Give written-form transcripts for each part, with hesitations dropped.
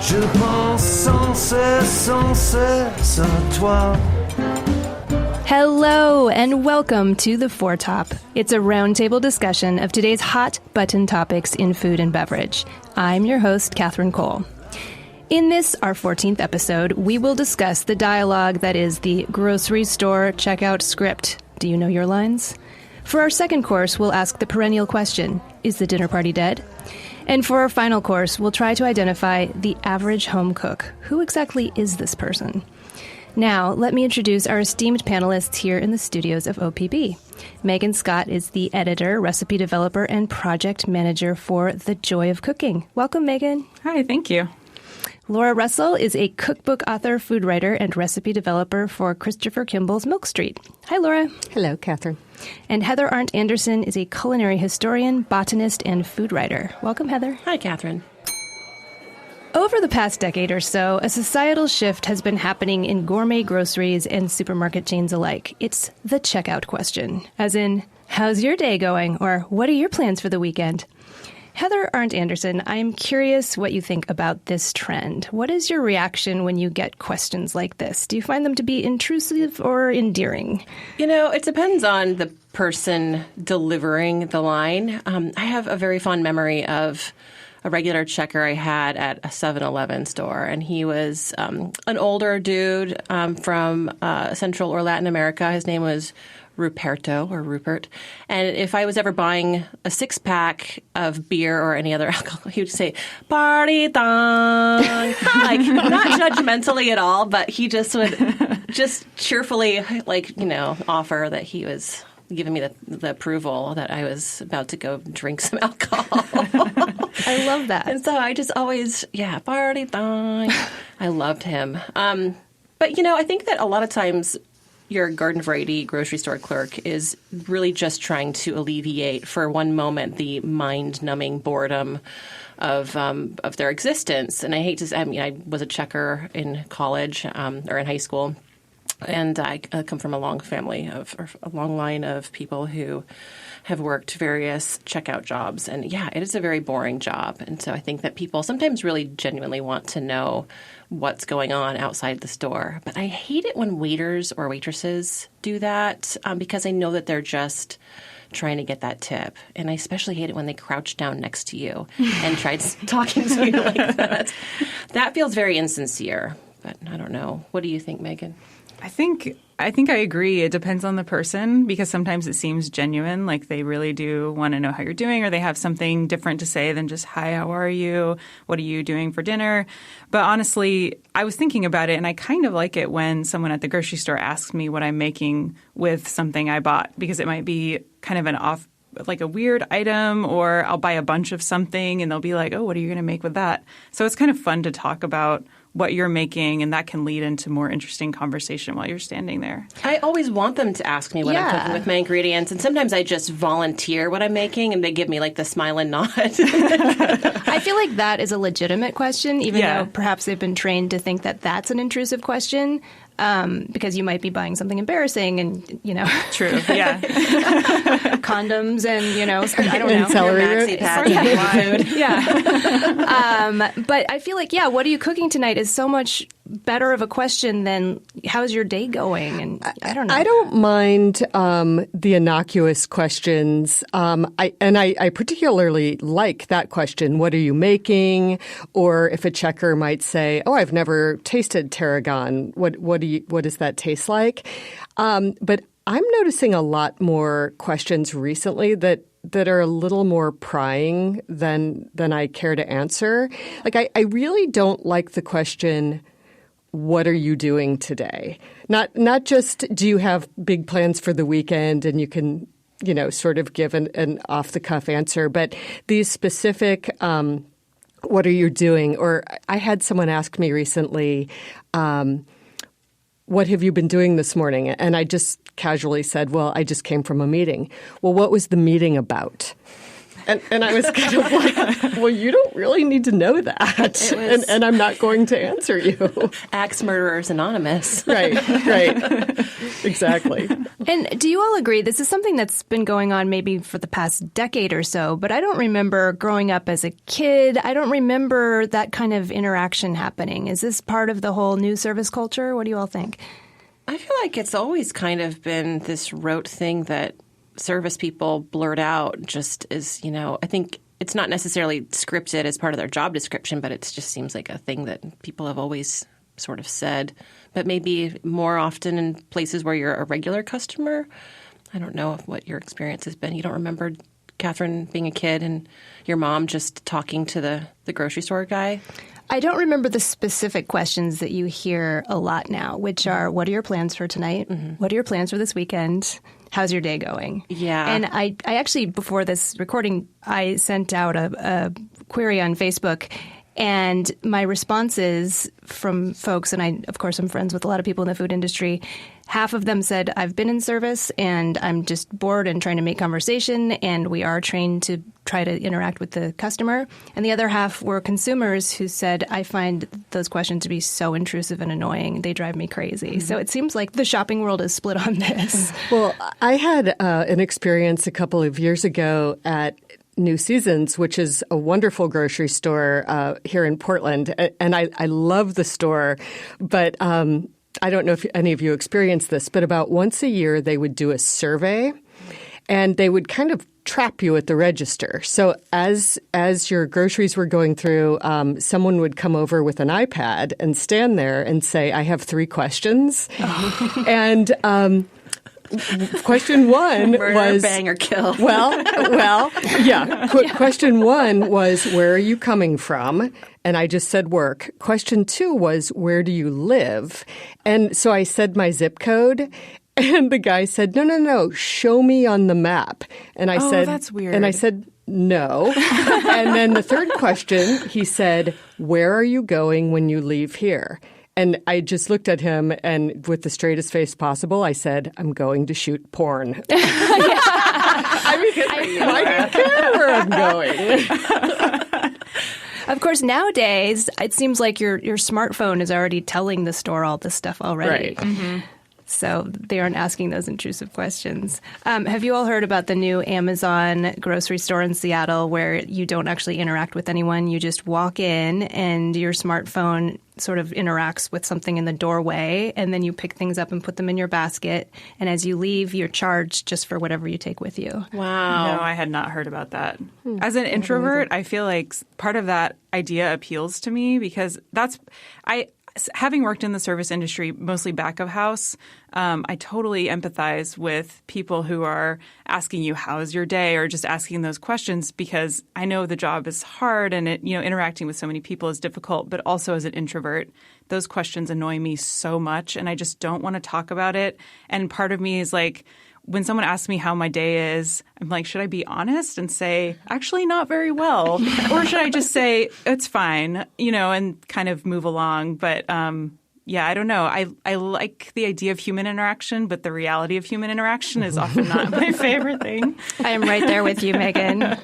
Je pense sans cesse à toi. Hello and welcome to The Foretop. It's a roundtable discussion of today's hot button topics in food and beverage. I'm your host, Catherine Cole. In this, our 14th episode, we will discuss the dialogue that is the grocery store checkout script. Do you know your lines? For our second course, we'll ask the perennial question, is the dinner party dead? And for our final course, we'll try to identify the average home cook. Who exactly is this person? Now, let me introduce our esteemed panelists here in the studios of OPB. Megan Scott is the editor, recipe developer, and project manager for The Joy of Cooking. Welcome, Megan. Hi, thank you. Laura Russell is a cookbook author, food writer, and recipe developer for Christopher Kimball's Milk Street. Hi, Laura. Hello, Catherine. And Heather Arndt Anderson is a culinary historian, botanist, and food writer. Welcome, Heather. Hi, Catherine. Over the past decade or so, a societal shift has been happening in gourmet groceries and supermarket chains alike. It's the checkout question, as in, how's your day going? Or what are your plans for the weekend? Heather Arndt Anderson, I'm curious what you think about this trend. What is your reaction when you get questions like this? Do you find them to be intrusive or endearing? You know, it depends on the person delivering the line. I have a very fond memory of a regular checker I had at a 7-Eleven store, and he was an older dude from Central or Latin America. His name was Rupert. And if I was ever buying a 6-pack of beer or any other alcohol, he would say, "Party time." Like, not judgmentally at all, but he just would just cheerfully, offer that he was giving me the approval that I was about to go drink some alcohol. I love that. And so I just always, party time. I loved him. But, I think that a lot of times your garden variety grocery store clerk is really just trying to alleviate for one moment the mind-numbing boredom of their existence. And I hate to say, I was a checker in college or in high school. And I come from a long line of people who have worked various checkout jobs. And it is a very boring job. And so I think that people sometimes really genuinely want to know what's going on outside the store. But I hate it when waiters or waitresses do that because I know that they're just trying to get that tip. And I especially hate it when they crouch down next to you and try talking to you like that. That feels very insincere. But I don't know. What do you think, Megan? I think I agree. It depends on the person because sometimes it seems genuine, like they really do want to know how you're doing or they have something different to say than just, "Hi, how are you? What are you doing for dinner?" But honestly, I was thinking about it and I kind of like it when someone at the grocery store asks me what I'm making with something I bought because it might be kind of like a weird item, or I'll buy a bunch of something and they'll be like, "Oh, what are you going to make with that?" So it's kind of fun to talk about what you're making, and that can lead into more interesting conversation while you're standing there. I always want them to ask me what I'm cooking with my ingredients, and sometimes I just volunteer what I'm making, and they give me like the smile and nod. I feel like that is a legitimate question, even though perhaps they've been trained to think that that's an intrusive question. Because you might be buying something embarrassing and, True, yeah. condoms and, I don't know. And celery root. But I feel like, what are you cooking tonight is so much better of a question than how's your day going? And I don't know. I don't mind the innocuous questions. I particularly like that question, what are you making? Or if a checker might say, "Oh, I've never tasted tarragon. What does that taste like?" But I'm noticing a lot more questions recently that are a little more prying than I care to answer. Like I really don't like the question, "What are you doing today?" Not just do you have big plans for the weekend and you can, sort of give an off-the-cuff answer, but these specific what are you doing? Or I had someone ask me recently, "What have you been doing this morning?" And I just casually said, "Well, I just came from a meeting." "Well, what was the meeting about?" And I was kind of like, well, you don't really need to know that. And I'm not going to answer you. Axe Murderers Anonymous. Right. Exactly. And do you all agree this is something that's been going on maybe for the past decade or so, but I don't remember growing up as a kid. I don't remember that kind of interaction happening. Is this part of the whole new service culture? What do you all think? I feel like it's always kind of been this rote thing that service people blurt out just as, I think it's not necessarily scripted as part of their job description, but it just seems like a thing that people have always sort of said. But maybe more often in places where you're a regular customer. I don't know what your experience has been. You don't remember, Catherine, being a kid and your mom just talking to the grocery store guy? I don't remember the specific questions that you hear a lot now, which are, what are your plans for tonight? Mm-hmm. What are your plans for this weekend? How's your day going? Yeah. And I actually, before this recording, I sent out a query on Facebook, and my responses from folks, and I, of course, I'm friends with a lot of people in the food industry, half of them said, I've been in service and I'm just bored and trying to make conversation, and we are trained to try to interact with the customer. And the other half were consumers who said, I find those questions to be so intrusive and annoying. They drive me crazy. Mm-hmm. So it seems like the shopping world is split on this. Well, I had an experience a couple of years ago at New Seasons, which is a wonderful grocery store here in Portland. And I love the store, but I don't know if any of you experienced this, but about once a year they would do a survey and they would kind of trap you at the register. So as your groceries were going through, someone would come over with an iPad and stand there and say, I have 3 questions. Oh. And question 1 Murder, was bang, or kill. Well, yeah. Question 1 was, where are you coming from? And I just said work. Question 2 was, where do you live? And so I said my zip code. And the guy said, no, show me on the map. And I said, that's weird. And I said, no. And then the third question, he said, where are you going when you leave here? And I just looked at him, and with the straightest face possible, I said, I'm going to shoot porn. I don't care where I'm going. Of course, nowadays, it seems like your smartphone is already telling the store all this stuff already. Right. Mm-hmm. So they aren't asking those intrusive questions. Have you all heard about the new Amazon grocery store in Seattle where you don't actually interact with anyone? You just walk in and your smartphone sort of interacts with something in the doorway, and then you pick things up and put them in your basket. And as you leave, you're charged just for whatever you take with you. Wow. No, I had not heard about that. As an introvert, I feel like part of that idea appeals to me because having worked in the service industry, mostly back of house, I totally empathize with people who are asking you, how's your day, or just asking those questions because I know the job is hard and interacting with so many people is difficult. But also as an introvert, those questions annoy me so much and I just don't want to talk about it. And part of me is like, when someone asks me how my day is, I'm like, should I be honest and say, actually not very well? Or should I just say, it's fine, and kind of move along? But I don't know. I like the idea of human interaction, but the reality of human interaction is often not my favorite thing. I am right there with you, Megan.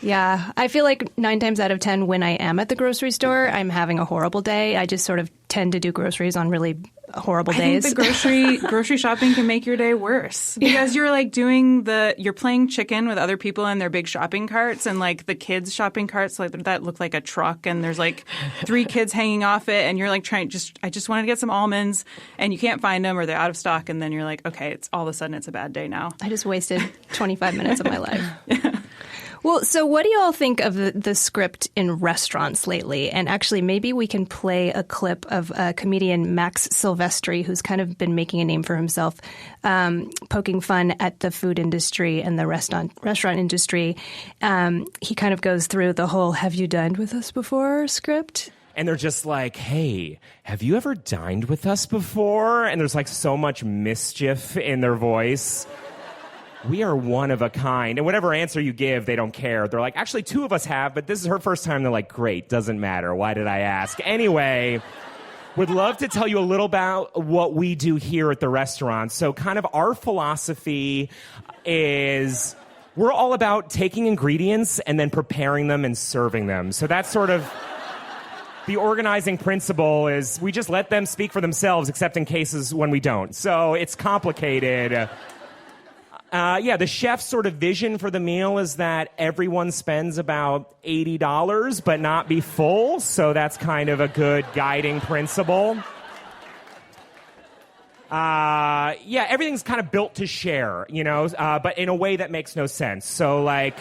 Yeah. I feel like 9 times out of 10 when I am at the grocery store, I'm having a horrible day. I just sort of tend to do groceries on really horrible days. I think the grocery shopping can make your day worse because you're like you're playing chicken with other people in their big shopping carts and like the kids' shopping carts that look like a truck and there's like 3 kids hanging off it and you're like I just wanted to get some almonds and you can't find them or they're out of stock and then you're like, okay, it's all of a sudden it's a bad day now. I just wasted 25 minutes of my life. Well, so what do you all think of the script in restaurants lately? And actually, maybe we can play a clip of comedian Max Silvestri, who's kind of been making a name for himself, poking fun at the food industry and the restaurant industry. He kind of goes through the whole "Have you dined with us before?" script. And they're just like, hey, have you ever dined with us before? And there's like so much mischief in their voice. We are one of a kind. And whatever answer you give, they don't care. They're like, actually, 2 of us have, but this is her first time. They're like, great, doesn't matter. Why did I ask? Anyway, would love to tell you a little about what we do here at the restaurant. So kind of our philosophy is we're all about taking ingredients and then preparing them and serving them. So that's sort of the organizing principle is we just let them speak for themselves, except in cases when we don't. So it's complicated. The chef's sort of vision for the meal is that everyone spends about $80 but not be full. So that's kind of a good guiding principle. Everything's kind of built to share, but in a way that makes no sense. So, like,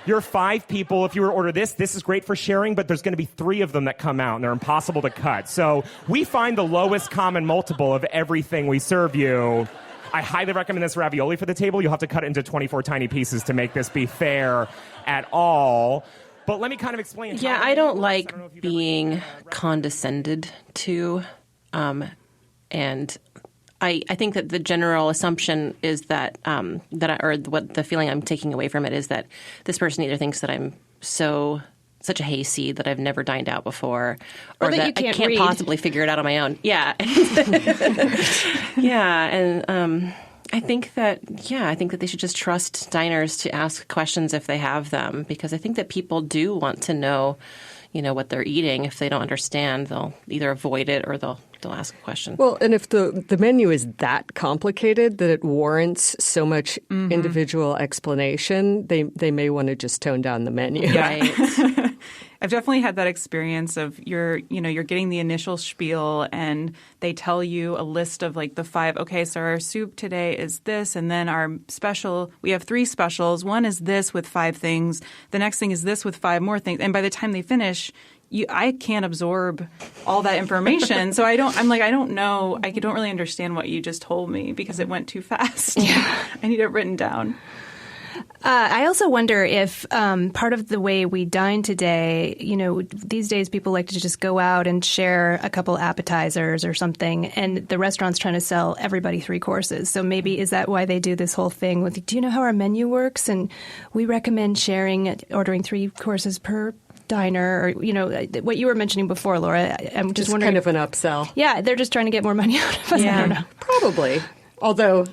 you're 5 people. If you were to order this is great for sharing, but there's going to be 3 of them that come out, and they're impossible to cut. So we find the lowest common multiple of everything we serve you. I highly recommend this ravioli for the table. You'll have to cut it into 24 tiny pieces to make this be fair at all. But let me kind of explain. Yeah, I don't like being condescended to, and I think that the general assumption is that what the feeling I'm taking away from it is that this person either thinks that I'm such a hayseed that I've never dined out before, or that I can't possibly figure it out on my own. Yeah, and I think that they should just trust diners to ask questions if they have them, because I think that people do want to know, what they're eating. If they don't understand, they'll either avoid it or they'll ask a question. Well, and if the menu is that complicated that it warrants so much individual explanation, they may want to just tone down the menu. Right. I've definitely had that experience of you're getting the initial spiel and they tell you a list of like the 5, okay, so our soup today is this, and then our special, we have 3 specials. One is this with 5 things. The next thing is this with 5 more things. And by the time they finish, I can't absorb all that information. So I don't know. I don't really understand what you just told me because it went too fast. Yeah. I need it written down. I also wonder if part of the way we dine today, these days people like to just go out and share a couple appetizers or something, and the restaurant's trying to sell everybody 3 courses. So maybe is that why they do this whole thing with, do you know how our menu works? And we recommend ordering 3 courses per diner, or what you were mentioning before, Laura. I'm just wondering, kind of an upsell. Yeah, they're just trying to get more money out of us. Yeah. I don't know. Probably. Although,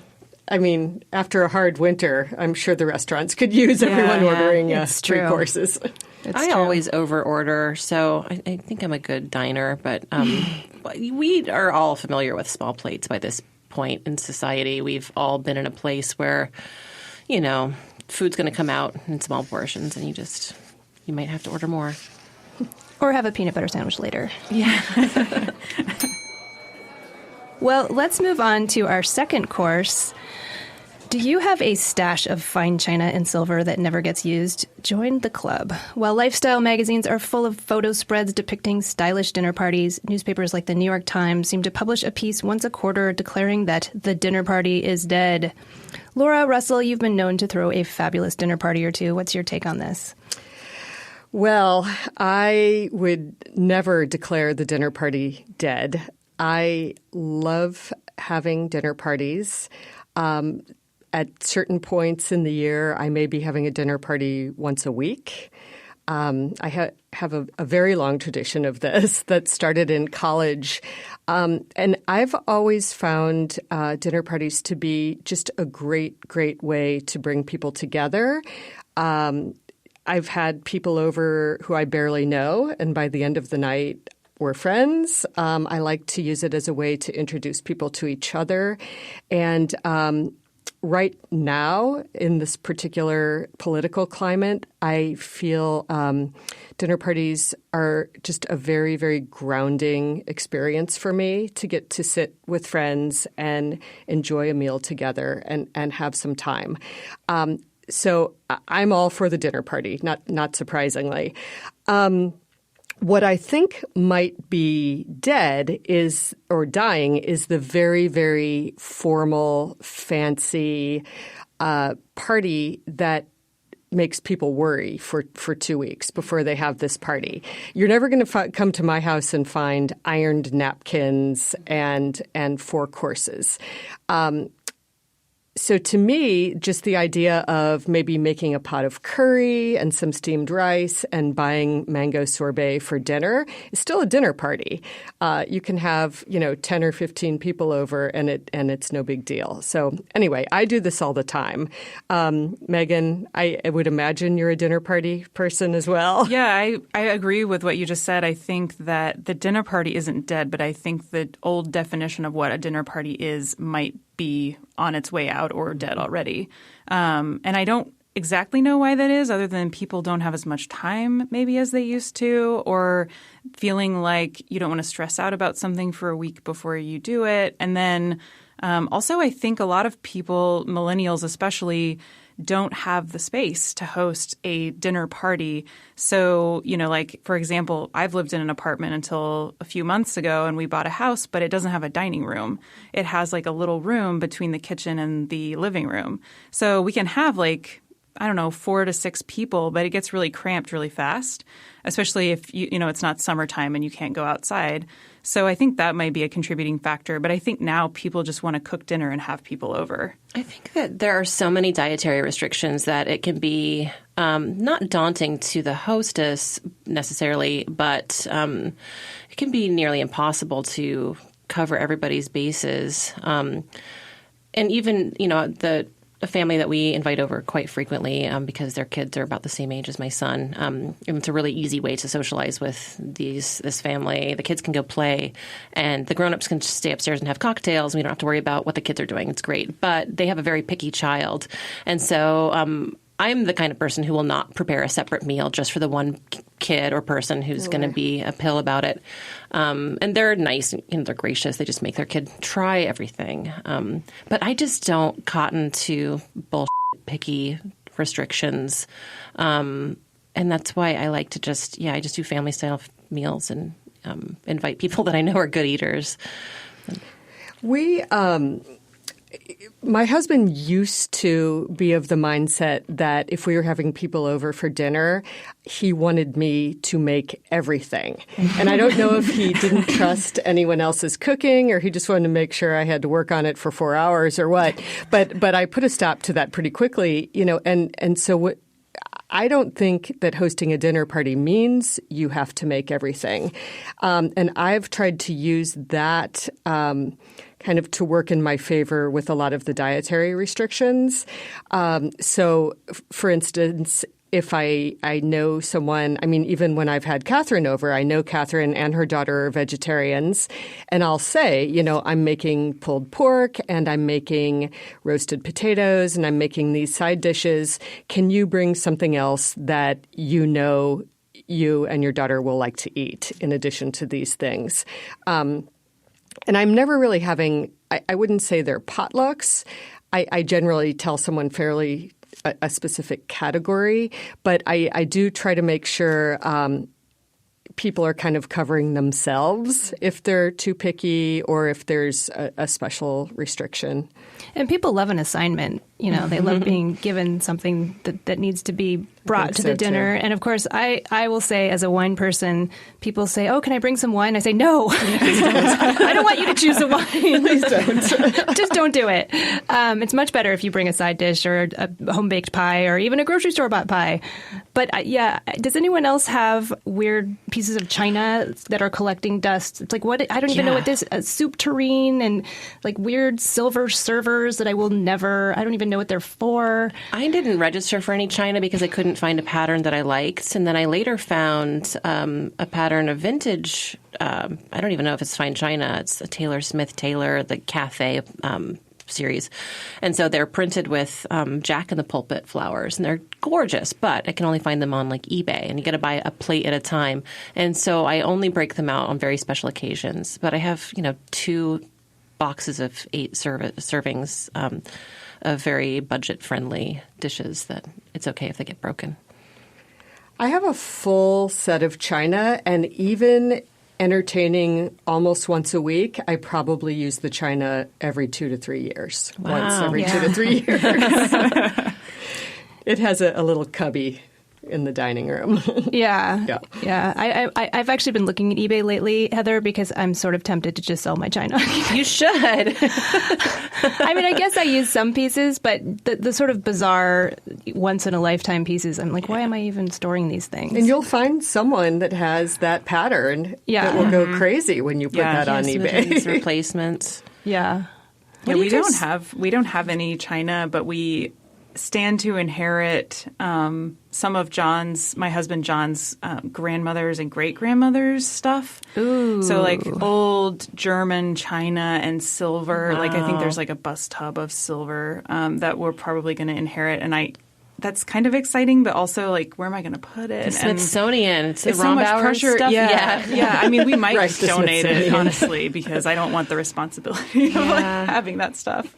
I mean, after a hard winter, I'm sure the restaurants could use everyone ordering 3 courses. I always over-order, so I think I'm a good diner. But we are all familiar with small plates by this point in society. We've all been in a place where, food's going to come out in small portions, and you might have to order more. Or have a peanut butter sandwich later. Yeah. Well, let's move on to our second course. Do you have a stash of fine china and silver that never gets used? Join the club. While lifestyle magazines are full of photo spreads depicting stylish dinner parties, newspapers like the New York Times seem to publish a piece once a quarter declaring that the dinner party is dead. Laura, Russell, you've been known to throw a fabulous dinner party or two. What's your take on this? Well, I would never declare the dinner party dead. I love having dinner parties. At certain points in the year, I may be having a dinner party once a week. I have a very long tradition of this that started in college. And I've always found dinner parties to be just a great, great way to bring people together. I've had people over who I barely know, and by the end of the night, we're friends. I like to use it as a way to introduce people to each other. And right now, in this particular political climate, I feel dinner parties are just a very, very grounding experience for me to get to sit with friends and enjoy a meal together and have some time. So I'm all for the dinner party, not surprisingly. What I think might be dead or dying is the very, very formal, fancy party that makes people worry for 2 weeks before they have this party. You're never going to come to my house and find ironed napkins and 4 courses. So to me, just the idea of maybe making a pot of curry and some steamed rice and buying mango sorbet for dinner is still a dinner party. You can have 10 or 15 people over, and it's no big deal. So anyway, I do this all the time. Megan, I would imagine you're a dinner party person as well. Yeah, I agree with what you just said. I think that the dinner party isn't dead, but I think the old definition of what a dinner party is might be on its way out or dead already. And I don't exactly know why that is, other than people don't have as much time maybe as they used to, or feeling like you don't want to stress out about something for a week before you do it. And then also I think a lot of people, millennials especially, don't have the space to host a dinner party. So, like, for example, I've lived in an apartment until a few months ago, and we bought a house, but it doesn't have a dining room. It has like a little room between the kitchen and the living room. So we can have 4 to 6 people, but it gets really cramped really fast, especially if it's not summertime and you can't go outside. So I think that might be a contributing factor. But I think now people just want to cook dinner and have people over. I think that there are so many dietary restrictions that it can be not daunting to the hostess necessarily, but it can be nearly impossible to cover everybody's bases. And even, a family that we invite over quite frequently because their kids are about the same age as my son. And it's a really easy way to socialize with this family. The kids can go play, and the grown-ups can just stay upstairs and have cocktails. We don't have to worry about what the kids are doing. It's great. But they have a very picky child. And so I'm the kind of person who will not prepare a separate meal just for the one kid or person who's going to be a pill about it. And they're nice and they're gracious. They just make their kid try everything. But I just don't cotton to bullshit picky restrictions. And that's why I like to I just do family style meals and invite people that I know are good eaters. My husband used to be of the mindset that if we were having people over for dinner, he wanted me to make everything. And I don't know if he didn't trust anyone else's cooking or he just wanted to make sure I had to work on it for 4 hours or what. But I put a stop to that pretty quickly, and so what I don't think that hosting a dinner party means you have to make everything. And I've tried to use that kind of to work in my favor with a lot of the dietary restrictions. So, for instance, if I know someone, even when I've had Catherine over, I know Catherine and her daughter are vegetarians, and I'll say, I'm making pulled pork and I'm making roasted potatoes and I'm making these side dishes. Can you bring something else that you and your daughter will like to eat in addition to these things? And I'm never really having – I wouldn't say they're potlucks. I generally tell someone fairly a specific category, but I do try to make sure people are kind of covering themselves if they're too picky or if there's a special restriction. And people love an assignment. They love being given something that needs to be brought to the dinner. Too. And of course, I will say as a wine person, people say, "Oh, can I bring some wine?" I say, "No, please don't. I don't want you to choose a wine. Please don't. Just don't do it." It's much better if you bring a side dish or a home-baked pie or even a grocery store bought pie. But does anyone else have weird pieces of china that are collecting dust? It's like, what? I don't even know what this soup tureen and like weird silver servers that I don't even know what they're for. I didn't register for any china because I couldn't find a pattern that I liked. And then I later found a pattern of vintage. I don't even know if it's fine china. It's a Taylor Smith Taylor, the Cafe series. And so they're printed with Jack in the Pulpit flowers. And they're gorgeous, but I can only find them on like eBay. And you got to buy a plate at a time. And so I only break them out on very special occasions. But I have, 2 boxes of 8 servings of very budget-friendly dishes that it's okay if they get broken. I have a full set of china, and even entertaining almost once a week, I probably use the china every 2 to 3 years. Wow. Once every 2 to 3 years. It has a little cubby in the dining room. Yeah. I've actually been looking at eBay lately, Heather, because I'm sort of tempted to just sell my china. You should. I mean, I guess I use some pieces, but the sort of bizarre once-in-a-lifetime pieces, I'm like, why am I even storing these things? And you'll find someone that has that pattern that will go crazy when you put that on eBay. Replacements. Yeah. Yeah, we don't have any china, but we stand to inherit some of my husband John's grandmother's and great-grandmother's stuff. Ooh. So like old German china and silver. Wow. Like I think there's like a bus tub of silver that we're probably going to inherit. And that's kind of exciting, but also like, where am I going to put it? The Smithsonian. It's so much pressure. Stuff. Yeah. I mean, we might donate it, Smithsonian. honestly, because I don't want the responsibility of like having that stuff.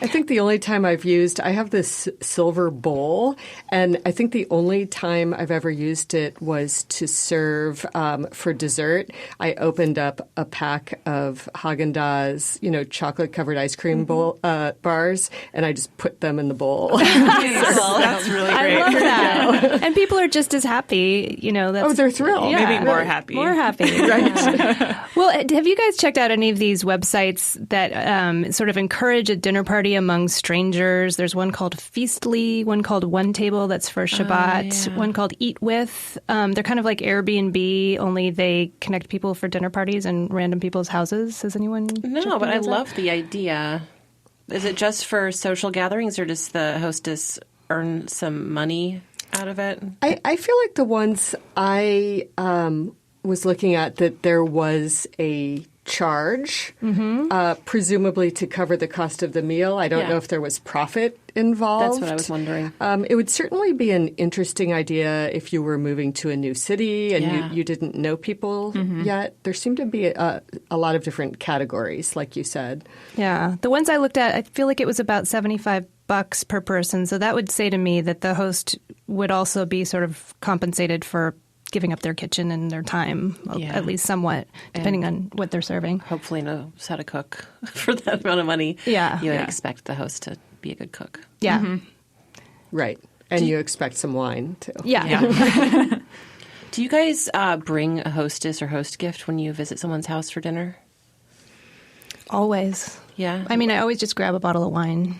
I think the only time I have this silver bowl, and I think the only time I've ever used it was to serve for dessert. I opened up a pack of Haagen-Dazs, chocolate-covered ice cream bars, and I just put them in the bowl. That's really great. I love that. And people are just as happy, they're thrilled. Yeah, maybe more happy. More happy. Right. Well, have you guys checked out any of these websites that sort of encourage a dinner party among strangers? There's one called Feastly, one called One Table, that's for Shabbat, one called Eat With. They're kind of like Airbnb, only they connect people for dinner parties in random people's houses. Has anyone? No, but I love the idea. Is it just for social gatherings, or does the hostess earn some money out of it? I feel like the ones I was looking at, that there was a charge, presumably to cover the cost of the meal. I don't know if there was profit involved. That's what I was wondering. It would certainly be an interesting idea if you were moving to a new city and you didn't know people yet. There seemed to be a lot of different categories, like you said. Yeah. The ones I looked at, I feel like it was about $75 per person. So that would say to me that the host would also be sort of compensated for giving up their kitchen and their time, at least somewhat, depending on what they're serving. Hopefully knows how to cook for that amount of money. Yeah. You would expect the host to be a good cook. Yeah. Right. And you expect some wine, too. Yeah. Do you guys bring a hostess or host gift when you visit someone's house for dinner? Always. Yeah. I mean, I always just grab a bottle of wine.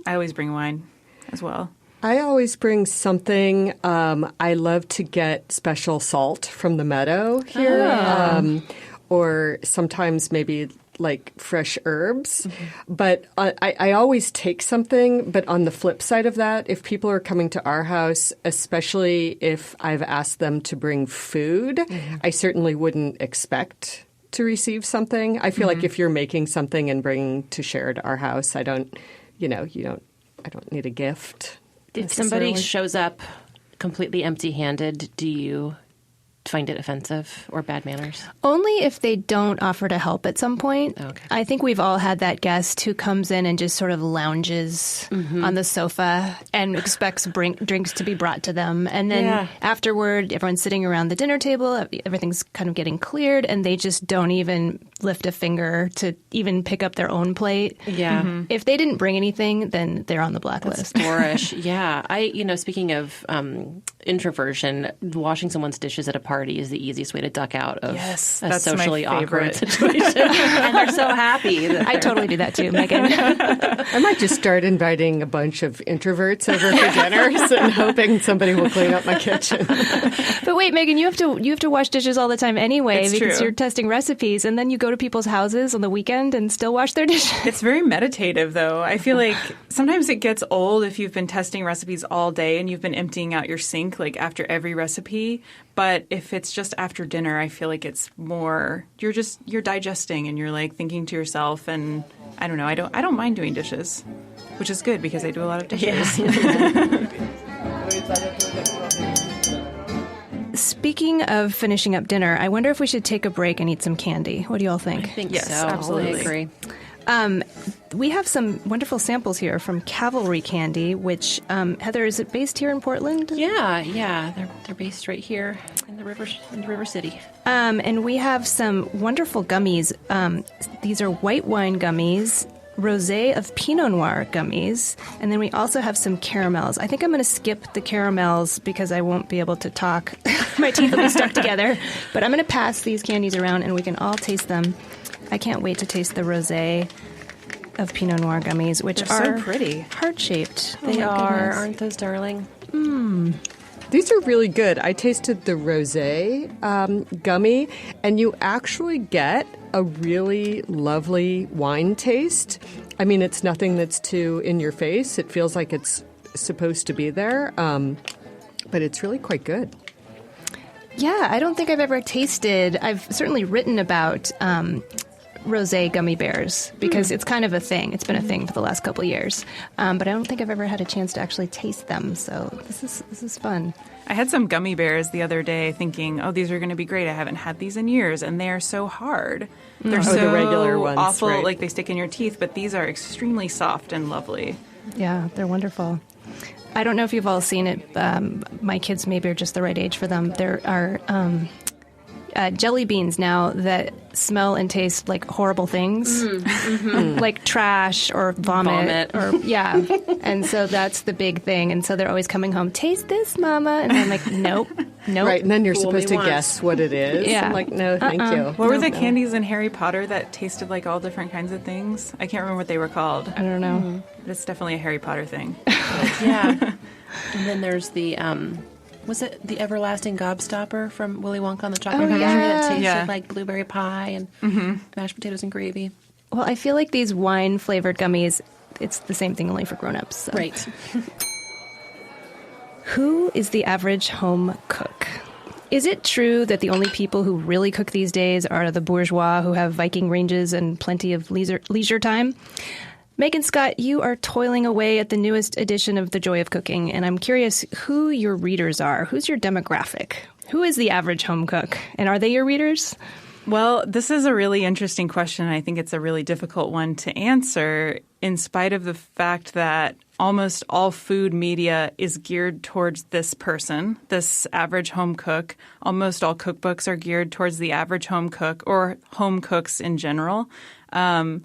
I always bring wine as well. I always bring something. I love to get special salt from the meadow here, or sometimes maybe like fresh herbs. But I always take something. But on the flip side of that, if people are coming to our house, especially if I've asked them to bring food, I certainly wouldn't expect to receive something. I feel like if you're making something and bringing to share to our house, I don't need a gift. If somebody shows up completely empty-handed, do you find it offensive or bad manners? Only if they don't offer to help at some point. Okay. I think we've all had that guest who comes in and just sort of lounges on the sofa and expects drinks to be brought to them. And then afterward, everyone's sitting around the dinner table, everything's kind of getting cleared, and they just don't even lift a finger to even pick up their own plate. Yeah. If they didn't bring anything, then they're on the blacklist. That's boorish. Yeah. Speaking of introversion, washing someone's dishes at a party is the easiest way to duck out of a socially awkward situation. And they're so happy. I totally do that too, Megan. I might just start inviting a bunch of introverts over for dinners and hoping somebody will clean up my kitchen. But wait, Megan, you have to wash dishes all the time anyway It's because true. you're testing recipes, and then you go to people's houses on the weekend and still wash their dishes. It's very meditative, though. I feel like sometimes it gets old if you've been testing recipes all day and you've been emptying out your sink like after every recipe. But if it's just after dinner, I feel like it's more you're digesting and you're like thinking to yourself. And I don't know. I don't mind doing dishes, which is good because I do a lot of dishes. Speaking of finishing up dinner, I wonder if we should take a break and eat some candy. What do you all think? I think Yes, so. absolutely. I agree. We have some wonderful samples here from Cavalry Candy, which, Heather, is it based here in Portland? Yeah. They're based right here in the River City. And we have some wonderful gummies. These are white wine gummies, rosé of Pinot Noir gummies, and then we also have some caramels. I think I'm going to skip the caramels because I won't be able to talk. My teeth will be stuck together. But I'm going to pass these candies around, and we can all taste them. I can't wait to taste the rosé of Pinot Noir gummies, which They're are so pretty. heart-shaped. They are, Goodness. aren't those darling? These are really good. I tasted the rosé gummy, and you actually get a really lovely wine taste. I mean, it's nothing that's too in your face. It feels like it's supposed to be there, but it's really quite good. Yeah, I don't think I've ever tasted. I've certainly written about rosé gummy bears because it's kind of a thing. It's been a thing for the last couple of years, but I don't think I've ever had a chance to actually taste them. So this is fun. I had some gummy bears the other day thinking, oh, these are going to be great. I haven't had these in years, and they are so hard. They're so the regular ones, awful, right. like they stick in your teeth, but these are extremely soft and lovely. Yeah, they're wonderful. I don't know if you've all seen it. My kids maybe are just the right age for them. There are jelly beans now that smell and taste like horrible things, like trash or vomit. Or yeah. And so that's the big thing. And so they're always coming home, taste this, Mama. And I'm like, nope. Right, and then you're Fool supposed me to once. guess what it is. Yeah. I'm like, no, thank you. What were the candies in Harry Potter that tasted like all different kinds of things? I can't remember what they were called. I don't know. But it's definitely a Harry Potter thing. Yeah. And then there's the, was it the everlasting gobstopper from Willy Wonka and the Chocolate Factory that tasted Yeah. like blueberry pie and mashed potatoes and gravy? Well, I feel like these wine-flavored gummies, it's the same thing only for grown-ups. So. Right. Who is the average home cook? Is it true that the only people who really cook these days are the bourgeois who have Viking ranges and plenty of leisure time? Megan Scott, you are toiling away at the newest edition of The Joy of Cooking, and I'm curious who your readers are. Who's your demographic? Who is the average home cook? And are they your readers? Well, this is a really interesting question. I think it's a really difficult one to answer in spite of the fact that almost all food media is geared towards this person, this average home cook. Almost all cookbooks are geared towards the average home cook or home cooks in general. And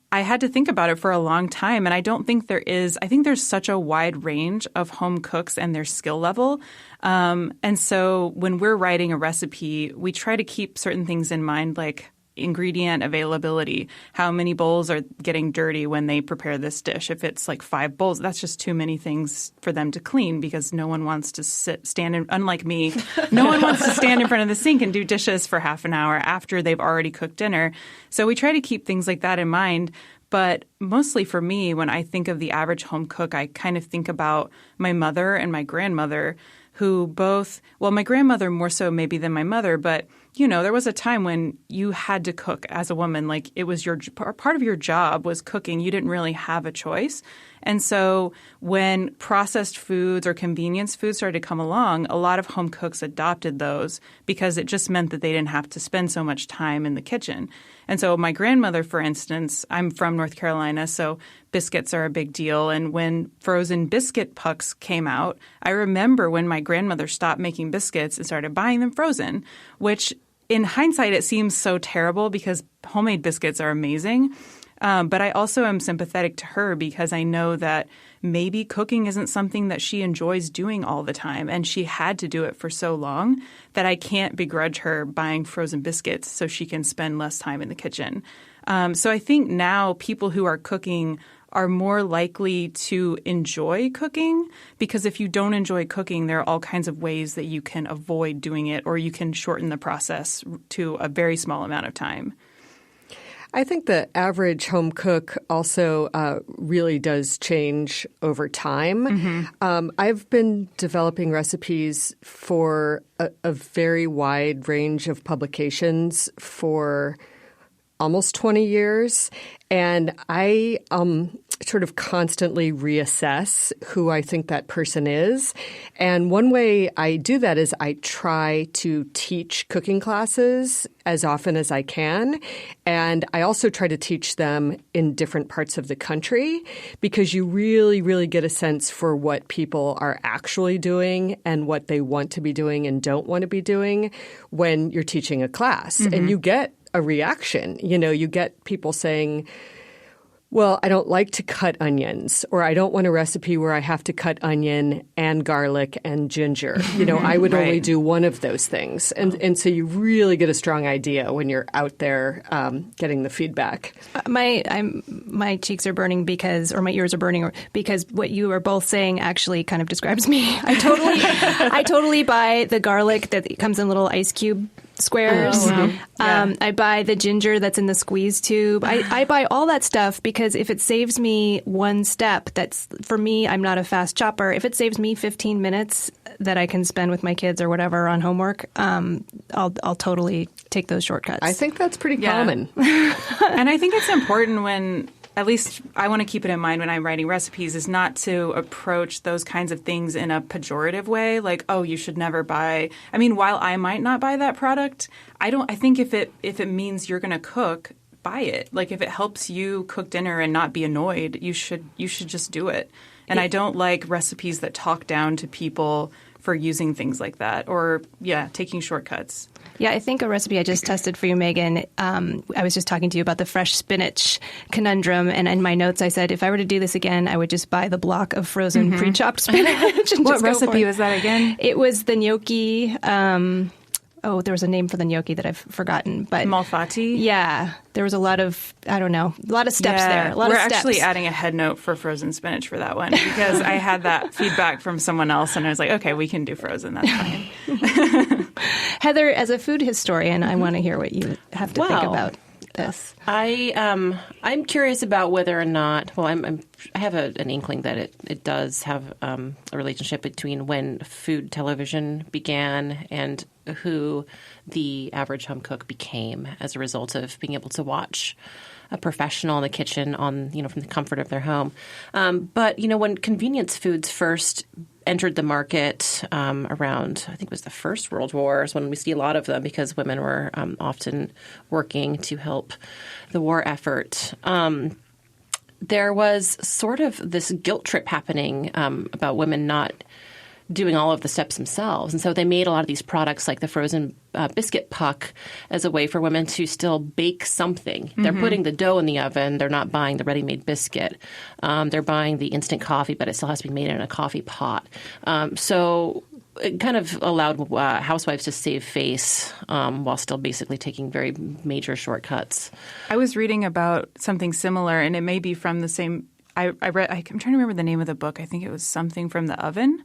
I had to think about it for a long time, and I don't think there is – I think there's such a wide range of home cooks and their skill level. And so when we're writing a recipe, we try to keep certain things in mind like ingredient availability, how many bowls are getting dirty when they prepare this dish. If it's like 5 bowls, that's just too many things for them to clean because no one wants to stand in – unlike me, no one wants to stand in front of the sink and do dishes for half an hour after they've already cooked dinner. So we try to keep things like that in mind. But mostly for me, when I think of the average home cook, I kind of think about my mother and my grandmother who both – well, my grandmother more so maybe than my mother, but – you know, there was a time when you had to cook as a woman. Like it was your part of your job was cooking. You didn't really have a choice. And so when processed foods or convenience foods started to come along, a lot of home cooks adopted those because it just meant that they didn't have to spend so much time in the kitchen. And so my grandmother, for instance, I'm from North Carolina, so biscuits are a big deal. And when frozen biscuit pucks came out, I remember when my grandmother stopped making biscuits and started buying them frozen, which in hindsight, it seems so terrible because homemade biscuits are amazing. But I also am sympathetic to her because I know that maybe cooking isn't something that she enjoys doing all the time. And she had to do it for so long that I can't begrudge her buying frozen biscuits so she can spend less time in the kitchen. So I think now people who are cooking are more likely to enjoy cooking because if you don't enjoy cooking, there are all kinds of ways that you can avoid doing it or you can shorten the process to a very small amount of time. I think the average home cook also really does change over time. I've been developing recipes for a very wide range of publications for almost 20 years, and I sort of constantly reassess who I think that person is. And one way I do that is I try to teach cooking classes as often as I can. And I also try to teach them in different parts of the country because you really, really get a sense for what people are actually doing and what they want to be doing and don't want to be doing when you're teaching a class. And you get a reaction. You know, you get people saying, Well, I don't like to cut onions, or I don't want a recipe where I have to cut onion and garlic and ginger. I would only do one of those things. And so you really get a strong idea when you're out there getting the feedback. My cheeks are burning or my ears are burning because what you are both saying actually kind of describes me. I totally buy the garlic that comes in little ice cube squares. Oh, wow. I buy the ginger that's in the squeeze tube. I buy all that stuff because if it saves me one step, that's for me, I'm not a fast chopper. If it saves me 15 minutes that I can spend with my kids or whatever on homework, I'll totally take those shortcuts. I think that's pretty common. And I think it's important when, at least I want to keep it in mind when I'm writing recipes, is not to approach those kinds of things in a pejorative way, like, oh, you should never buy. I mean, while I might not buy that product, I think if it means you're going to cook, buy it. Like, if it helps you cook dinner and not be annoyed, you should just do it. And I don't like recipes that talk down to people for using things like that or, taking shortcuts. Yeah, I think a recipe I just tested for you, Megan, I was just talking to you about the fresh spinach conundrum, and in my notes I said if I were to do this again, I would just buy the block of frozen pre-chopped spinach. And What recipe was that again? It was the gnocchi. There was a name for the gnocchi that I've forgotten. But Malfatti? Yeah. There was a lot of steps there. We're actually adding a head note for frozen spinach for that one because I had that feedback from someone else and I was like, okay, we can do frozen. That's fine. Heather, as a food historian, I want to hear what you have to think about this. I'm curious about whether or not. Well, I have an inkling that it does have a relationship between when food television began and who the average home cook became as a result of being able to watch a professional in the kitchen from the comfort of their home. But when convenience foods first entered the market around, I think it was the First World War, is when we see a lot of them because women were often working to help the war effort. There was sort of this guilt trip happening about women not doing all of the steps themselves. And so they made a lot of these products like the frozen biscuit puck as a way for women to still bake something. They're putting the dough in the oven. They're not buying the ready-made biscuit. They're buying the instant coffee, but it still has to be made in a coffee pot. So it kind of allowed housewives to save face while still basically taking very major shortcuts. I was reading about something similar, and it may be from the same I'm trying to remember the name of the book. I think it was Something from the Oven.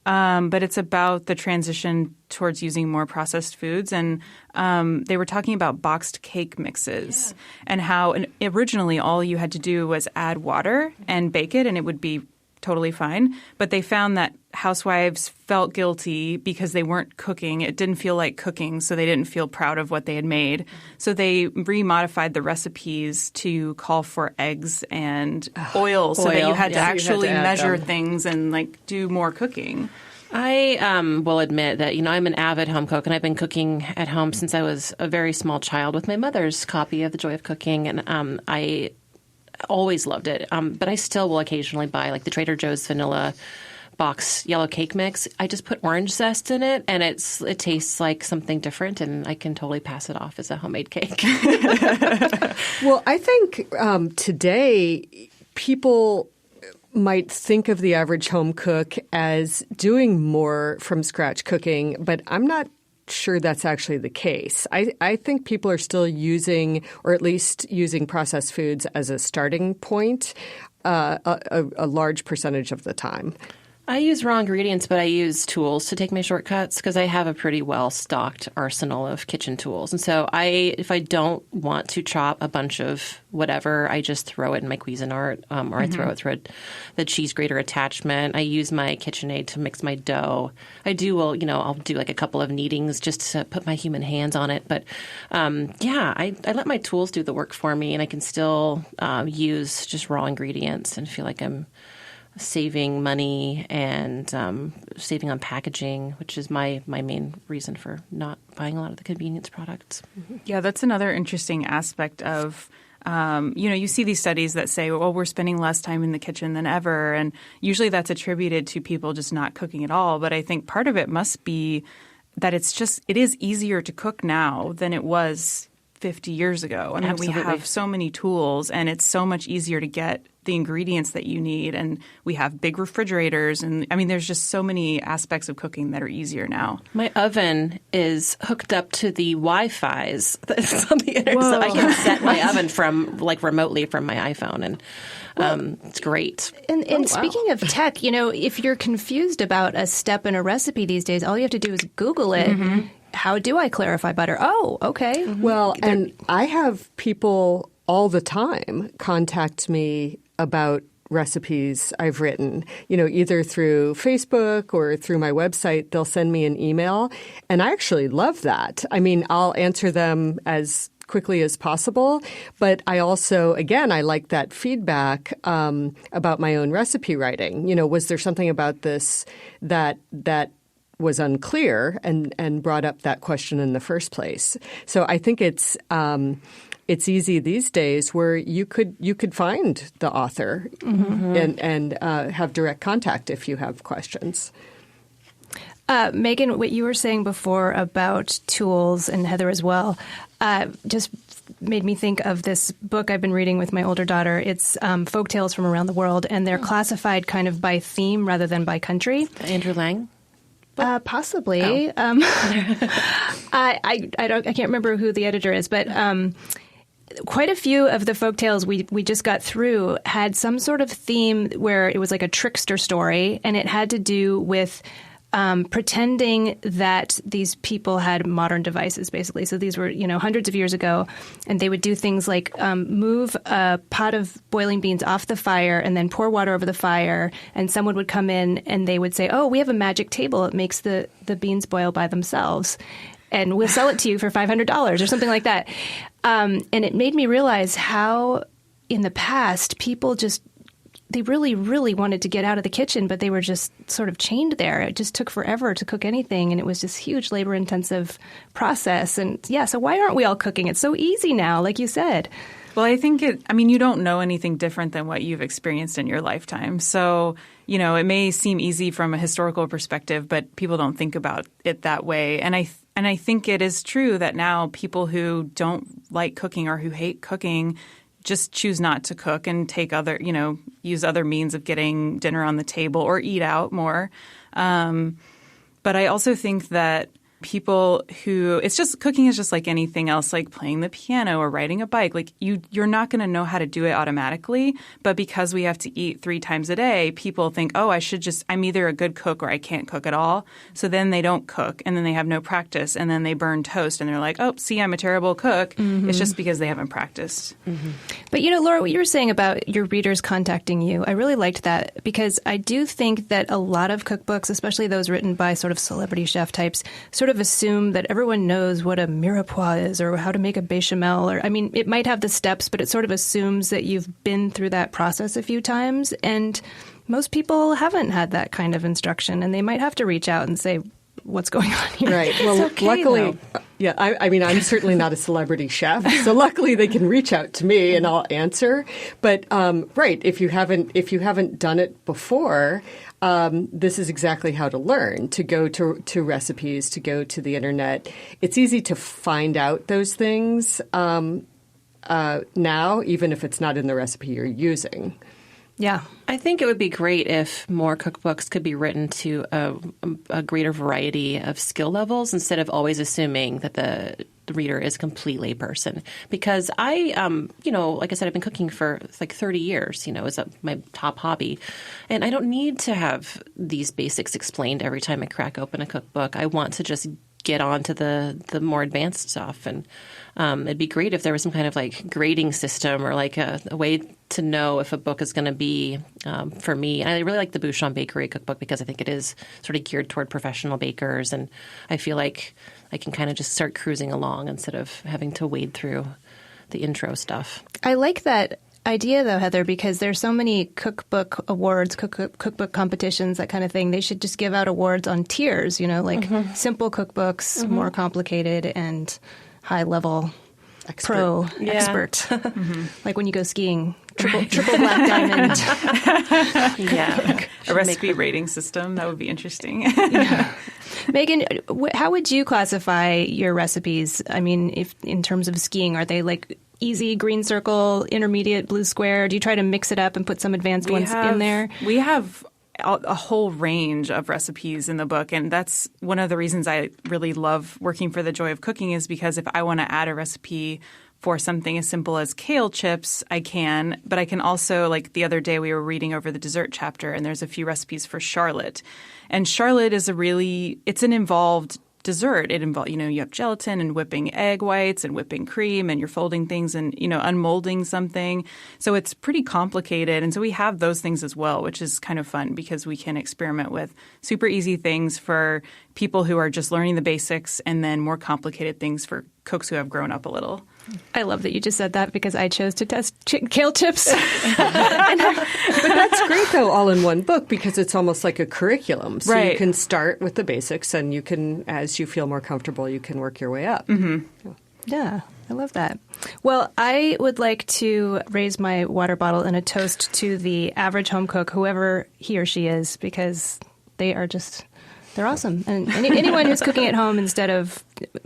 But it's about the transition towards using more processed foods. And they were talking about boxed cake mixes and how originally all you had to do was add water and bake it and it would be totally fine. But they found that housewives felt guilty because they weren't cooking. It didn't feel like cooking, so they didn't feel proud of what they had made. So they remodified the recipes to call for eggs and oil so that you had to actually measure things and do more cooking. I will admit that, I'm an avid home cook, and I've been cooking at home since I was a very small child with my mother's copy of The Joy of Cooking, and I always loved it. But I still will occasionally buy the Trader Joe's vanilla box yellow cake mix. I just put orange zest in it, and it tastes like something different, and I can totally pass it off as a homemade cake. Well, I think today people might think of the average home cook as doing more from scratch cooking, but I'm not sure that's actually the case. I think people are still using, or at least using processed foods as a starting point a large percentage of the time. I use raw ingredients, but I use tools to take my shortcuts because I have a pretty well-stocked arsenal of kitchen tools. And so if I don't want to chop a bunch of whatever, I just throw it in my Cuisinart or I throw it through the cheese grater attachment. I use my KitchenAid to mix my dough. I'll do a couple of kneadings just to put my human hands on it. But I let my tools do the work for me, and I can still use just raw ingredients and feel like I'm saving money and saving on packaging, which is my main reason for not buying a lot of the convenience products. Yeah, that's another interesting aspect of, you see these studies that say, well, we're spending less time in the kitchen than ever. And usually that's attributed to people just not cooking at all. But I think part of it must be that it is easier to cook now than it was 50 years ago. I mean, we Absolutely. have so many tools, and it's so much easier to get the ingredients that you need. And we have big refrigerators. And I mean, there's just so many aspects of cooking that are easier now. My oven is hooked up to the Wi-Fi's that's on the internet. So I can set my oven from remotely from my iPhone, and it's great. And speaking of tech, if you're confused about a step in a recipe these days, all you have to do is Google it. Mm-hmm. How do I clarify butter? Oh, okay. Well, and I have people all the time contact me about recipes I've written, either through Facebook or through my website. They'll send me an email, and I actually love that. I mean, I'll answer them as quickly as possible, but I also, again, I like that feedback about my own recipe writing. Was there something about this that was unclear and brought up that question in the first place? So I think it's easy these days where you could find the author and have direct contact if you have questions. Megan, what you were saying before about tools, and Heather as well, just made me think of this book I've been reading with my older daughter. It's folk tales from around the world, and they're classified kind of by theme rather than by country. Andrew Lang? Possibly. Oh. I can't remember who the editor is, but quite a few of the folktales we just got through had some sort of theme where it was like a trickster story, and it had to do with pretending that these people had modern devices, basically. So these were, hundreds of years ago, and they would do things like move a pot of boiling beans off the fire and then pour water over the fire, and someone would come in and they would say, oh, we have a magic table. It makes the beans boil by themselves, and we'll sell it to you for $500 or something like that. And it made me realize how in the past people they really, really wanted to get out of the kitchen, but they were just sort of chained there. It just took forever to cook anything, and it was this huge labor-intensive process. And so why aren't we all cooking? It's so easy now, like you said. Well, I think you don't know anything different than what you've experienced in your lifetime. So, it may seem easy from a historical perspective, but people don't think about it that way. And I think it is true that now people who don't like cooking or who hate cooking just choose not to cook and take use other means of getting dinner on the table or eat out more. But I also think that people who cooking is just like anything else, like playing the piano or riding a bike. Like you're not going to know how to do it automatically. But because we have to eat 3 times a day, people think, oh, I'm either a good cook or I can't cook at all. So then they don't cook, and then they have no practice, and then they burn toast, and they're like, oh, see, I'm a terrible cook. Mm-hmm. It's just because they haven't practiced. Mm-hmm. But Laura, what you were saying about your readers contacting you, I really liked that, because I do think that a lot of cookbooks, especially those written by sort of celebrity chef types, sort of assume that everyone knows what a mirepoix is or how to make a bechamel. It might have the steps, but it sort of assumes that you've been through that process a few times. And most people haven't had that kind of instruction, and they might have to reach out and say, what's going on here? Right. Well, okay, luckily, though. I'm certainly not a celebrity chef, so luckily they can reach out to me and I'll answer. But if you haven't done it before, this is exactly how to learn, to go to recipes, to go to the internet. It's easy to find out those things now, even if it's not in the recipe you're using. Yeah. I think it would be great if more cookbooks could be written to a greater variety of skill levels instead of always assuming that the reader is a complete layperson. Because I, like I said, I've been cooking for like 30 years, is my top hobby. And I don't need to have these basics explained every time I crack open a cookbook. I want to just get on to the more advanced stuff. And it'd be great if there was some kind of like grading system or like a way to know if a book is going to be for me. And I really like the Bouchon Bakery cookbook because I think it is sort of geared toward professional bakers. And I feel like I can kind of just start cruising along instead of having to wade through the intro stuff. I like that idea, though, Heather, because there's so many cookbook awards, cookbook competitions, that kind of thing. They should just give out awards on tiers, simple cookbooks, more complicated, and high-level expert. Mm-hmm. Like when you go skiing, triple black diamond. Yeah. A recipe rating system. That would be interesting. Megan, how would you classify your recipes? I mean, if in terms of skiing, are they like easy green circle, intermediate blue square? Do you try to mix it up and put some advanced ones in there? We have a whole range of recipes in the book, and that's one of the reasons I really love working for The Joy of Cooking, is because if I want to add a recipe for something as simple as kale chips, I can. But I can also, like the other day we were reading over the dessert chapter, and there's a few recipes for charlotte. And charlotte is it's an involved dessert. It involves, you have gelatin and whipping egg whites and whipping cream, and you're folding things and, unmolding something. So it's pretty complicated. And so we have those things as well, which is kind of fun because we can experiment with super easy things for people who are just learning the basics, and then more complicated things for cooks who have grown up a little. I love that you just said that because I chose to test kale chips. But that's great, though, all in one book, because it's almost like a curriculum. So Right. You can start with the basics, and you can, as you feel more comfortable, you can work your way up. Mm-hmm. Yeah, I love that. Well, I would like to raise my water bottle in a toast to the average home cook, whoever he or she is, because they're awesome. And anyone who's cooking at home instead of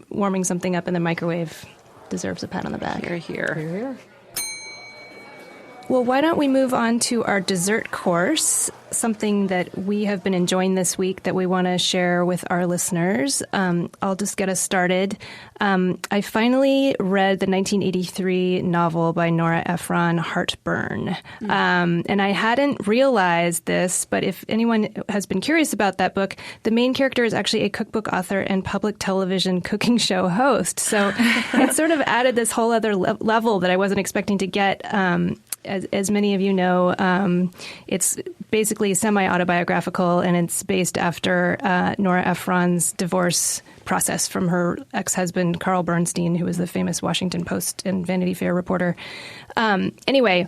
warming something up in the microwave deserves a pat on the back. Here, here. Well, why don't we move on to our dessert course, something that we have been enjoying this week that we want to share with our listeners. I'll just get us started. I finally read the 1983 novel by Nora Ephron, Heartburn. And I hadn't realized this, but if anyone has been curious about that book, the main character is actually a cookbook author and public television cooking show host. So it sort of added this whole other level that I wasn't expecting to get. As many of you know, it's basically semi-autobiographical, and it's based after Nora Ephron's divorce process from her ex-husband, Carl Bernstein, who was the famous Washington Post and Vanity Fair reporter. Anyway,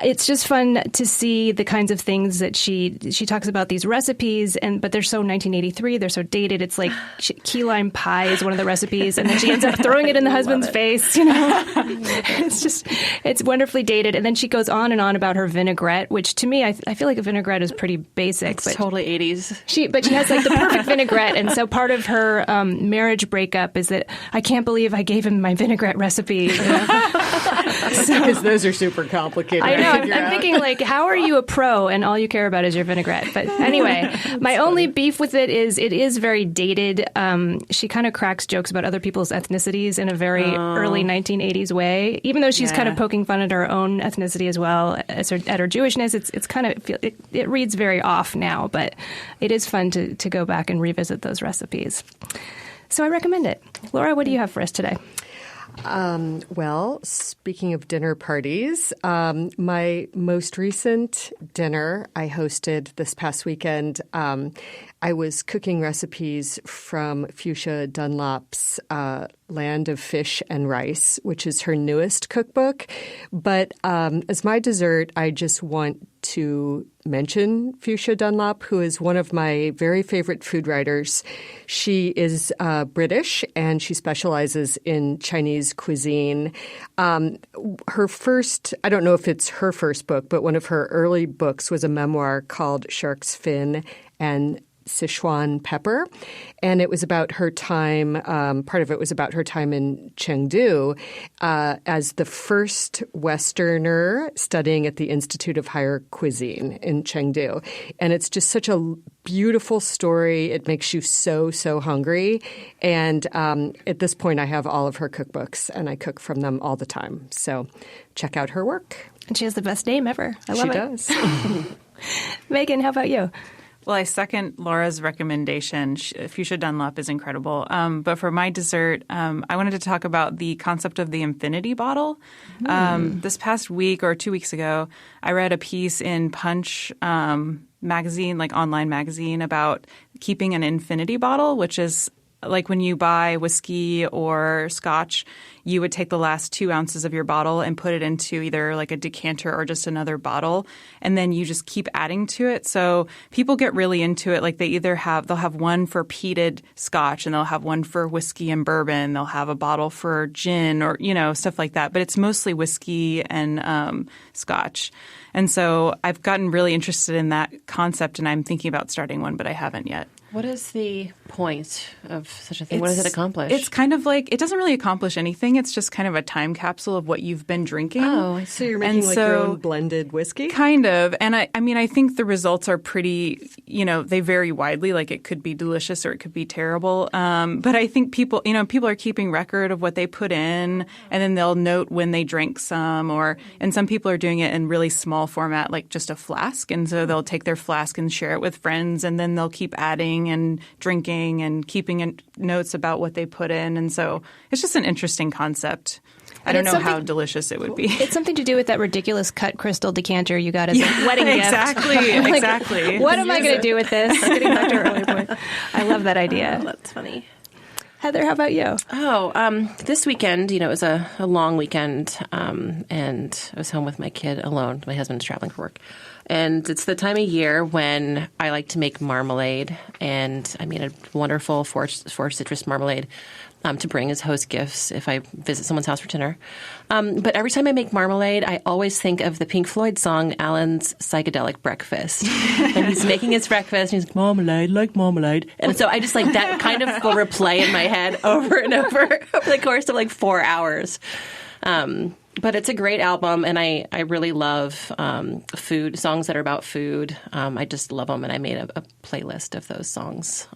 it's just fun to see the kinds of things that she talks about, these recipes, but they're so 1983, they're so dated. It's like key lime pie is one of the recipes, and then she ends up throwing it in the husband's face. It's wonderfully dated. And then she goes on and on about her vinaigrette, which to me, I feel like a vinaigrette is pretty basic. It's totally 80s. But she has like the perfect vinaigrette, and so part of her marriage breakup is that I can't believe I gave him my vinaigrette recipe. Because those are super complicated. I know. I'm thinking, like, how are you a pro and all you care about is your vinaigrette? But anyway, my only beef with it is very dated. She kind of cracks jokes about other people's ethnicities in a very early 1980s way, even though she's kind of poking fun at her own ethnicity as well, at her Jewishness. It's kind of, it reads very off now, but it is fun to go back and revisit those recipes. So I recommend it. Laura, what do you have for us today? Well, speaking of dinner parties, my most recent dinner I hosted this past weekend, I was cooking recipes from Fuchsia Dunlop's Land of Fish and Rice, which is her newest cookbook. But as my dessert, I just want to mention Fuchsia Dunlop, who is one of my very favorite food writers. She is British, and she specializes in Chinese cuisine. Her first, I don't know if it's her first book, but one of her early books was a memoir called Shark's Fin and Sichuan Pepper. And it was about her time, part of it was about her time in Chengdu as the first Westerner studying at the Institute of Higher Cuisine in Chengdu. And it's just such a beautiful story. It makes you so, so hungry. And at this point, I have all of her cookbooks, and I cook from them all the time. So check out her work. And she has the best name ever. I love it. She does. Megan, how about you? Well, I second Laura's recommendation. Fuchsia Dunlop is incredible. But for my dessert, I wanted to talk about the concept of the infinity bottle. This past week or 2 weeks ago, I read a piece in Punch magazine, like online magazine, about keeping an infinity bottle, which is like when you buy whiskey or scotch, you would take the last 2 ounces of your bottle and put it into either like a decanter or just another bottle, and then you just keep adding to it. So people get really into it. Like they'll have one for peated scotch, and they'll have one for whiskey and bourbon. They'll have a bottle for gin or, stuff like that. But it's mostly whiskey and scotch. And so I've gotten really interested in that concept, and I'm thinking about starting one, but I haven't yet. What is the point of such a thing? What does it accomplish? It's kind of like, it doesn't really accomplish anything. It's just kind of a time capsule of what you've been drinking. Oh, so you're making your own blended whiskey? Kind of. And I think the results are pretty, they vary widely. Like it could be delicious or it could be terrible. But I think people are keeping record of what they put in, and then they'll note when they drank some, and some people are doing it in really small format, like just a flask. And so they'll take their flask and share it with friends, and then they'll keep adding and drinking and keeping notes about what they put in. And so it's just an interesting concept. I don't know how delicious it would be. It's something to do with that ridiculous cut crystal decanter you got as a wedding gift. Exactly. What am I going to do with this? Getting back to our earlier point. I love that idea. Oh, that's funny. Heather, how about you? This weekend, it was a long weekend, and I was home with my kid alone. My husband's traveling for work. And it's the time of year when I like to make marmalade, and I made a wonderful four citrus marmalade to bring as host gifts if I visit someone's house for dinner. But every time I make marmalade, I always think of the Pink Floyd song, Alan's Psychedelic Breakfast. And he's making his breakfast, and he's like, marmalade, like marmalade. And so I just like that kind of will replay in my head over and over the course of 4 hours. But it's a great album, and I really love food, songs that are about food. I just love them, and I made a playlist of those songs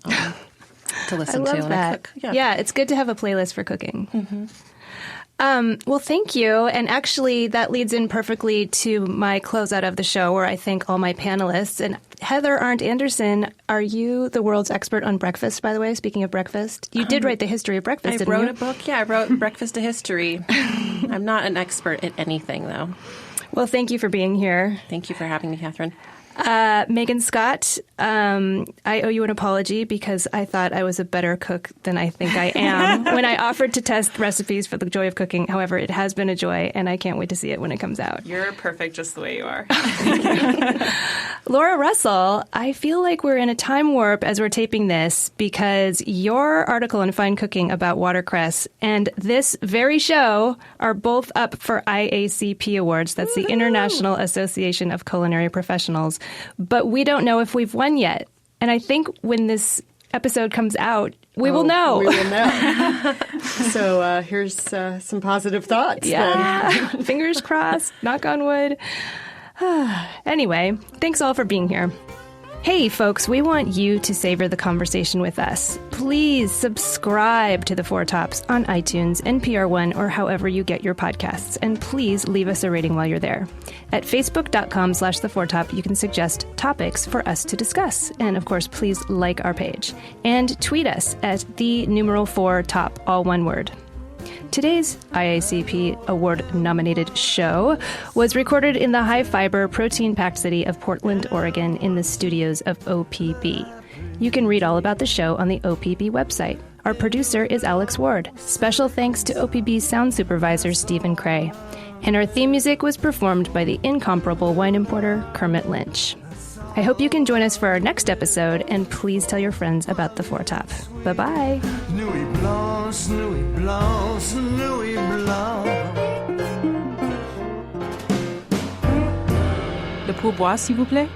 to listen to when I cook. Yeah, it's good to have a playlist for cooking. Mm-hmm. Well, thank you. And actually, that leads in perfectly to my closeout of the show, where I thank all my panelists. And Heather Arndt Anderson, are you the world's expert on breakfast, by the way? Speaking of breakfast, you did write The History of Breakfast, didn't you? I wrote a book. Yeah, I wrote Breakfast a History. I'm not an expert at anything, though. Well, thank you for being here. Thank you for having me, Catherine. Megan Scott, I owe you an apology because I thought I was a better cook than I think I am when I offered to test recipes for The Joy of Cooking. However, it has been a joy, and I can't wait to see it when it comes out. You're perfect just the way you are. Laura Russell, I feel like we're in a time warp as we're taping this because your article on Fine Cooking about watercress and this very show are both up for IACP Awards. That's the International Association of Culinary Professionals. But we don't know if we've won yet. And I think when this episode comes out, we will know. We will know. So here's some positive thoughts. Yeah. Fingers crossed. Knock on wood. Anyway, thanks all for being here. Hey, folks, we want you to savor the conversation with us. Please subscribe to The Four Tops on iTunes, NPR One, or however you get your podcasts. And please leave us a rating while you're there. At facebook.com/thefourtop, you can suggest topics for us to discuss. And, of course, please like our page. And tweet us at #4top, all one word. Today's IACP Award-nominated show was recorded in the high-fiber, protein-packed city of Portland, Oregon, in the studios of OPB. You can read all about the show on the OPB website. Our producer is Alex Ward. Special thanks to OPB's sound supervisor, Stephen Cray. And our theme music was performed by the incomparable wine importer, Kermit Lynch. I hope you can join us for our next episode, and please tell your friends about The Four Top. Bye-bye. Nuit blanche, nuit blanche, nuit blanche. Le pourboire, s'il vous plaît.